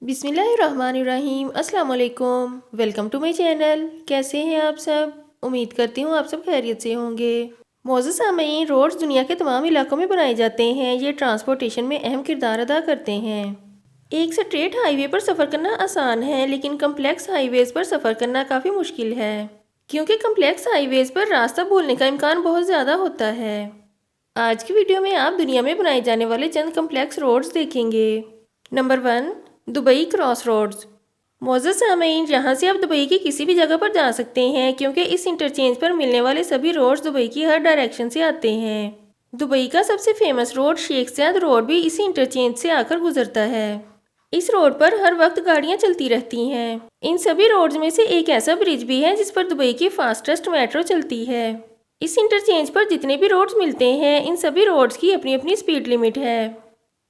बिस्मिल्लाहिर्रहमानिर्रहीम। अस्सलाम वालेकुम। Welcome to my channel. कैसे हैं आप सब? उम्मीद करती हूँ आप सब खैरियत से होंगे। मौजूद सामीन, रोड्स दुनिया के तमाम इलाकों में बनाए जाते हैं। ये ट्रांसपोर्टेशन में अहम किरदार अदा करते हैं। एक स्ट्रेट हाईवे पर सफ़र करना आसान है, लेकिन कम्प्लेक्स हाईवेज़ पर सफ़र करना काफ़ी मुश्किल है, क्योंकि कम्प्लेक्स हाईवेज़ पर रास्ता भूलने का इम्कान बहुत ज़्यादा होता है। आज की वीडियो में आप दुनिया में बनाए जाने वाले चंद कम्प्लेक्स रोड्स देखेंगे। Number 1, Dubai cross roads. मौजूद सामीन, यहाँ से आप दुबई की किसी भी जगह पर जा सकते हैं, क्योंकि इस इंटरचेंज पर मिलने वाले सभी रोड्स दुबई की हर डायरेक्शन से आते हैं। दुबई का सबसे फेमस रोड शेख ज़ायद रोड भी इसी इंटरचेंज से आकर गुजरता है। इस रोड पर हर वक्त गाड़ियाँ चलती रहती हैं। इन सभी रोड्स में से एक ऐसा ब्रिज भी है जिस पर दुबई की फास्टेस्ट मेट्रो चलती है। इस इंटरचेंज पर जितने भी रोड्स मिलते हैं, इन सभी रोड्स की अपनी अपनी स्पीड लिमिट है।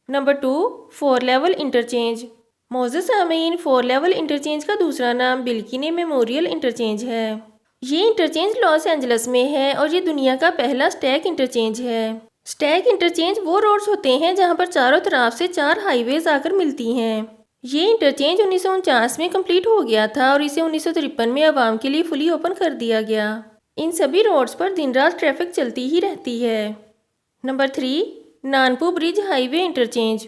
Number 2, 4 level interchange. मौजूद सामीन, 4 लेवल इंटरचेंज का दूसरा नाम बिल्किने मेमोरियल इंटरचेंज है। ये इंटरचेंज लॉस एंजल्स में है और ये दुनिया का पहला स्टैक इंटरचेंज है। स्टैक इंटरचेंज वो रोड्स होते हैं जहां पर चारों तरफ से 4 हाईवेज आकर मिलती हैं। ये इंटरचेंज 1949 में कंप्लीट हो गया था और इसे 1953 में आवाम के लिए फुली ओपन कर दिया गया। इन सभी रोड्स पर दिन रात ट्रैफिक चलती ही रहती है। Number 3, Nanpu bridge highway interchange.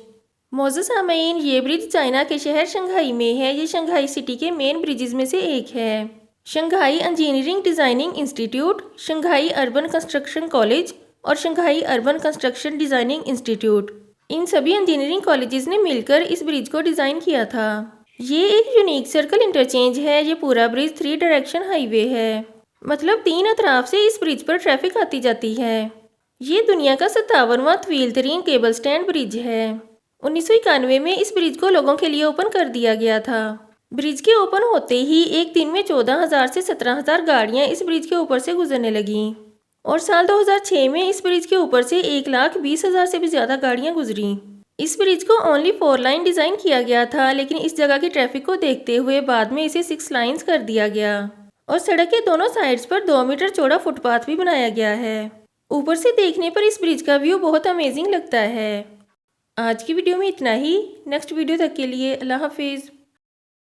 मौजूद सामीन, ये ब्रिज चाइना के शहर शंघाई में है। ये शंघाई सिटी के मेन ब्रिजेस में से एक है। Shanghai engineering designing institute, Shanghai urban construction college और Shanghai urban construction designing institute, इन सभी इंजीनियरिंग कॉलेजेस ने मिलकर इस ब्रिज को डिज़ाइन किया था। ये एक यूनिक सर्कल इंटरचेंज है। ये पूरा ब्रिज 3 डायरेक्शन हाईवे है, मतलब 3 अतराफ से इस ब्रिज पर ट्रैफिक आती जाती है। ये दुनिया का 57वां तवील तरीन केबल स्टैंड ब्रिज है। 1991 में इस ब्रिज को लोगों के लिए ओपन कर दिया गया था। ब्रिज के ओपन होते ही एक दिन में 14,000 से 17,000 गाड़ियां इस ब्रिज के ऊपर से गुजरने लगीं और साल 2006 में इस ब्रिज के ऊपर से 1,20,000 से भी ज़्यादा गाड़ियां गुजरी। इस ब्रिज को ओनली 4 लाइन डिज़ाइन किया गया था, लेकिन इस जगह की ट्रैफिक को देखते हुए बाद में इसे 6 लाइन्स कर दिया गया और सड़क के दोनों साइड्स पर 2 मीटर चौड़ा फुटपाथ भी बनाया गया है। ऊपर से देखने पर इस ब्रिज का व्यू बहुत अमेजिंग लगता है। आज की वीडियो में इतना ही। नेक्स्ट वीडियो तक के लिए अल्लाह हाफिज़।